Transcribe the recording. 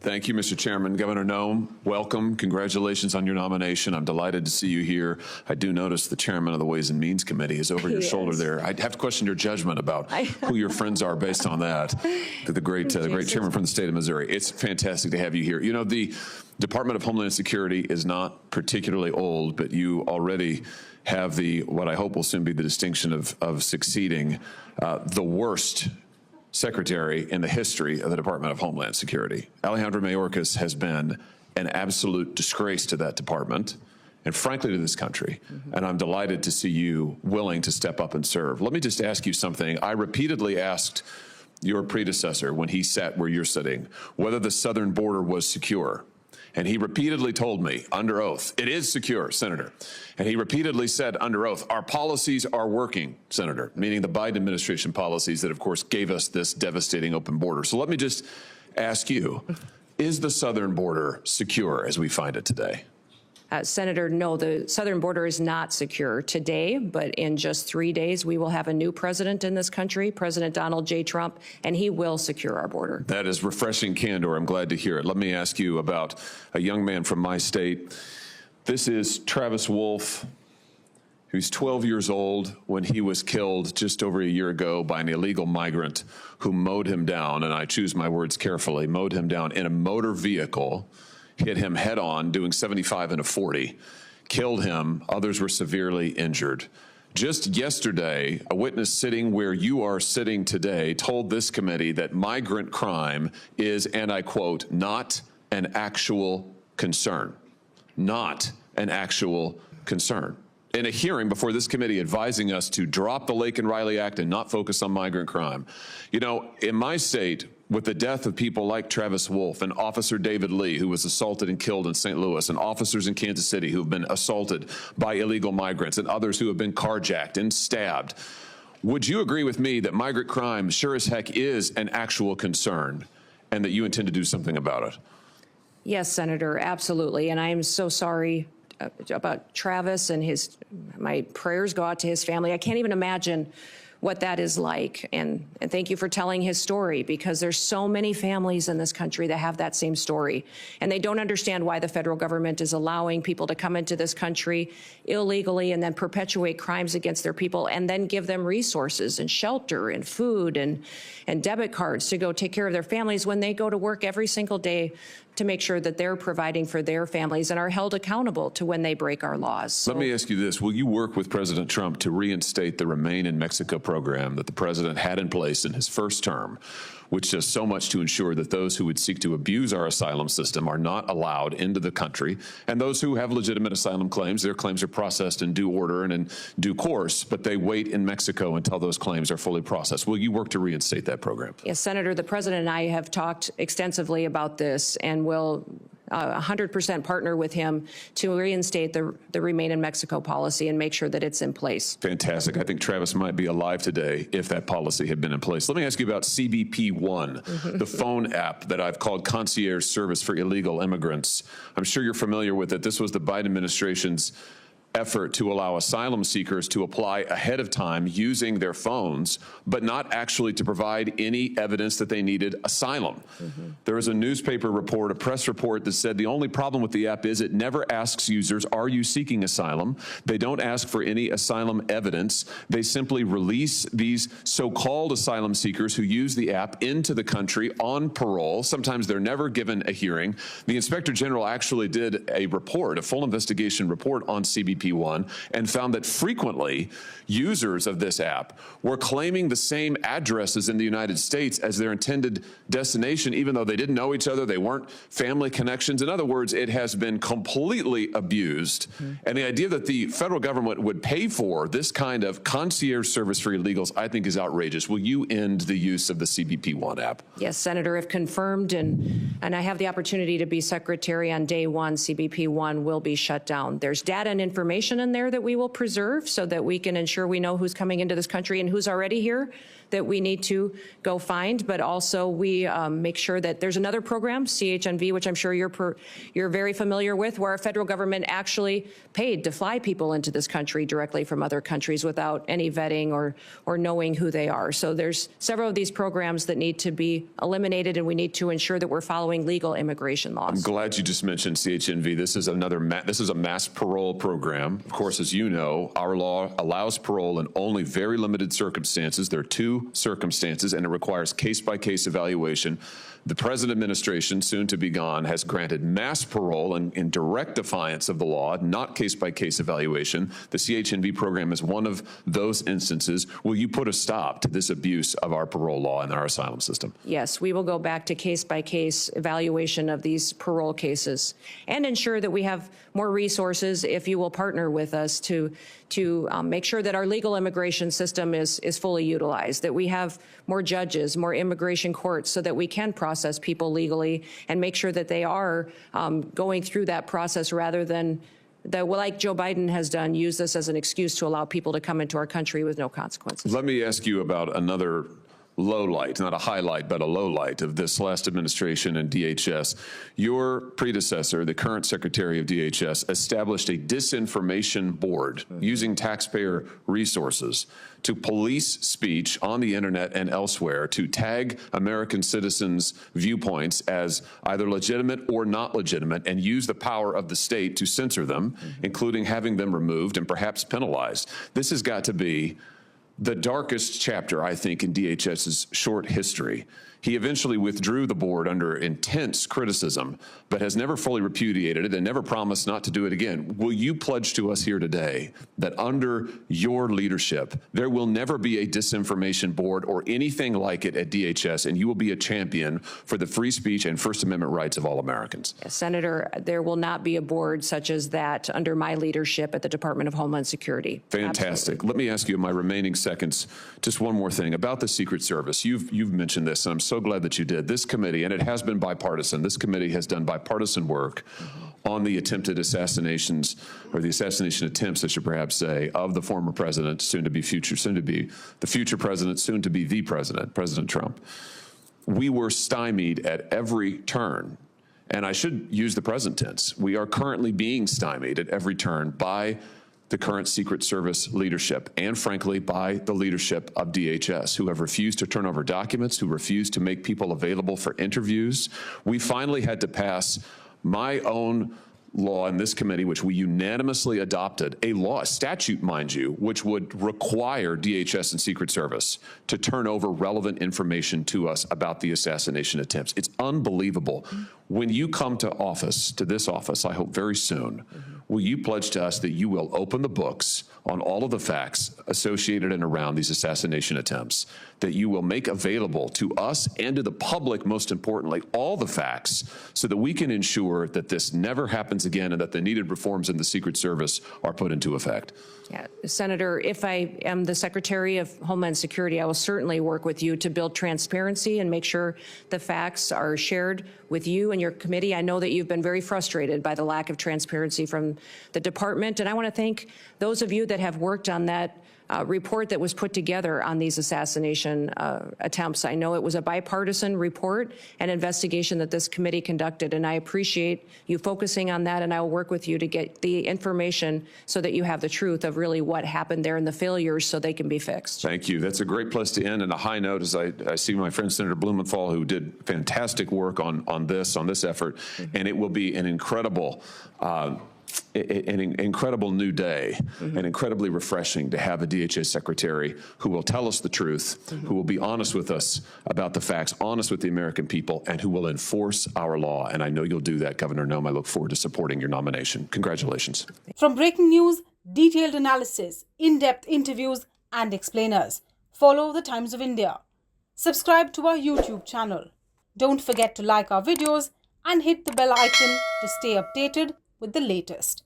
Thank you, Mr. Chairman. Governor Noem, welcome. Congratulations on your nomination. I'm delighted to see you here. I do notice the chairman of the Ways and Means Committee is over your shoulder there. I'd have to question your judgment about who your friends are based on that. The great chairman from the state of Missouri. It's fantastic to have you here. You know, the Department of Homeland Security is not particularly old, but you already have what I hope will soon be the distinction of succeeding the worst secretary in the history of the Department of Homeland Security. Alejandro Mayorkas has been an absolute disgrace to that department and frankly to this country. And I'm delighted to see you willing to step up and serve. Let me just ask you something. I repeatedly asked your predecessor when he sat where you're sitting whether the southern border was secure. And he repeatedly told me under oath, it is secure, Senator. And he repeatedly said under oath, our policies are working, Senator, meaning the Biden administration policies that, of course, gave us this devastating open border. So let me just ask you, is the southern border secure as we find it today? Senator, no, the southern border is not secure today, but in just 3 days, we will have a new president in this country, President Donald J. Trump, and he will secure our border. That is refreshing candor. I'm glad to hear it. Let me ask you about a young man from my state. This is Travis Wolf, who's 12 years old when he was killed just over a year ago by an illegal migrant who mowed him down, and I choose my words carefully, mowed him down in a motor vehicle, hit him head on, doing 75 and a 40, killed him. Others were severely injured. Just yesterday, a witness sitting where you are sitting today told this committee that migrant crime is, and I quote, not an actual concern. Not an actual concern. In a hearing before this committee advising us to drop the Laken Riley Act and not focus on migrant crime. You know, in my state, with the death of people like Travis Wolf and Officer David Lee, who was assaulted and killed in St. Louis, and officers in Kansas City who have been assaulted by illegal migrants, and others who have been carjacked and stabbed, would you agree with me that migrant crime sure as heck is an actual concern and that you intend to do something about it? Yes, Senator, absolutely. And I am so sorry about Travis and my prayers go out to his family. I can't even imagine what that is like. And thank you for telling his story, because there's so many families in this country that have that same story. And they don't understand why the federal government is allowing people to come into this country illegally and then perpetuate crimes against their people and then give them resources and shelter and food and debit cards to go take care of their families when they go to work every single day to make sure that they're providing for their families and are held accountable to when they break our laws. So, let me ask you this. Will you work with President Trump to reinstate the Remaine in Mexico program that the president had in place in his first term, which does so much to ensure that those who would seek to abuse our asylum system are not allowed into the country, and those who have legitimate asylum claims, their claims are processed in due order and in due course, but they wait in Mexico until those claims are fully processed. Will you work to reinstate that program? Yes, Senator, the president and I have talked extensively about this and will 100% partner with him to reinstate the Remaine in Mexico policy and make sure that it's in place. Fantastic. I think Travis might be alive today if that policy had been in place. Let me ask you about CBP One, the phone app that I've called concierge service for illegal immigrants. I'm sure you're familiar with it. This was the Biden administration's effort to allow asylum seekers to apply ahead of time using their phones, but not actually to provide any evidence that they needed asylum. There was a newspaper report, a press report that said the only problem with the app is it never asks users, are you seeking asylum? They don't ask for any asylum evidence. They simply release these so-called asylum seekers who use the app into the country on parole. Sometimes they're never given a hearing. The Inspector General actually did a report, a full investigation report on CBP One, and found that frequently users of this app were claiming the same addresses in the United States as their intended destination, even though they didn't know each other, they weren't family connections. In other words, it has been completely abused. And the idea that the federal government would pay for this kind of concierge service for illegals, I think, is outrageous. Will you end the use of the CBP One app? Yes, Senator, if confirmed, and I have the opportunity to be secretary on day one, CBP One will be shut down. There's data and information in there that we will preserve so that we can ensure we know who's coming into this country and who's already here. that we need to go find, but also we make sure that there's another program, CHNV, which I'm sure you're very familiar with, where our federal government actually paid to fly people into this country directly from other countries without any vetting or knowing who they are. So there's several of these programs that need to be eliminated, and we need to ensure that we're following legal immigration laws. I'm glad you just mentioned CHNV. This is this is a mass parole program. Of course, as you know, our law allows parole in only very limited circumstances. There are two circumstances, and it requires case-by-case evaluation. The present administration, soon to be gone, has granted mass parole in direct defiance of the law, not case-by-case evaluation. The CHNV program is one of those instances. Will you put a stop to this abuse of our parole law and our asylum system? Yes, we will go back to case-by-case evaluation of these parole cases and ensure that we have more resources, if you will partner with us, to make sure that our legal immigration system is fully utilized, that we have more judges, more immigration courts, so that we can process people legally and make sure that they are going through that process rather than, like Joe Biden has done, use this as an excuse to allow people to come into our country with no consequences. Let me ask you about another low light, not a highlight, but a low light of this last administration and DHS. Your predecessor, the current Secretary of DHS, established a disinformation board using taxpayer resources to police speech on the internet and elsewhere, to tag American citizens' viewpoints as either legitimate or not legitimate, and use the power of the state to censor them, including having them removed and perhaps penalized. This has got to be the darkest chapter, I think, in DHS's short history. He eventually withdrew the board under intense criticism, but has never fully repudiated it and never promised not to do it again. Will you pledge to us here today that under your leadership, there will never be a disinformation board or anything like it at DHS, and you will be a champion for the free speech and First Amendment rights of all Americans? Yes, Senator, there will not be a board such as that under my leadership at the Department of Homeland Security. Fantastic. Absolutely. Let me ask you in my remaining seconds just one more thing about the Secret Service. You've mentioned this, and I'm so glad that you did. This committee, and it has been bipartisan, this committee has done bipartisan work on the attempted assassinations, or the assassination attempts, I should perhaps say, of the former president, soon to be the future president, soon to be the president, President Trump. We were stymied at every turn. And I should use the present tense. We are currently being stymied at every turn by the current Secret Service leadership and, frankly, by the leadership of DHS, who have refused to turn over documents, who refused to make people available for interviews. We finally had to pass my own law in this committee, which we unanimously adopted, a statute, mind you, which would require DHS and Secret Service to turn over relevant information to us about the assassination attempts. It's unbelievable. When you come to this office, I hope very soon, will you pledge to us that you will open the books on all of the facts associated and around these assassination attempts, that you will make available to us and to the public, most importantly, all the facts, so that we can ensure that this never happens again and that the needed reforms in the Secret Service are put into effect? Yeah, Senator, if I am the Secretary of Homeland Security, I will certainly work with you to build transparency and make sure the facts are shared with you and your committee. I know that you've been very frustrated by the lack of transparency from the department, and I want to thank those of you that have worked on that report that was put together on these assassination attempts. I know it was a bipartisan report and investigation that this committee conducted, and I appreciate you focusing on that, and I will work with you to get the information so that you have the truth of really what happened there and the failures so they can be fixed. Thank you. That's a great place to end, and a high note as I see my friend Senator Blumenthal, who did fantastic work on this effort, and it will be an incredible new day, and incredibly refreshing to have a DHS secretary who will tell us the truth, who will be honest with us about the facts, honest with the American people, and who will enforce our law. And I know you'll do that, Governor Noem. I look forward to supporting your nomination. Congratulations. From breaking news, detailed analysis, in-depth interviews, and explainers, follow the Times of India. Subscribe to our YouTube channel. Don't forget to like our videos and hit the bell icon to stay updated with the latest.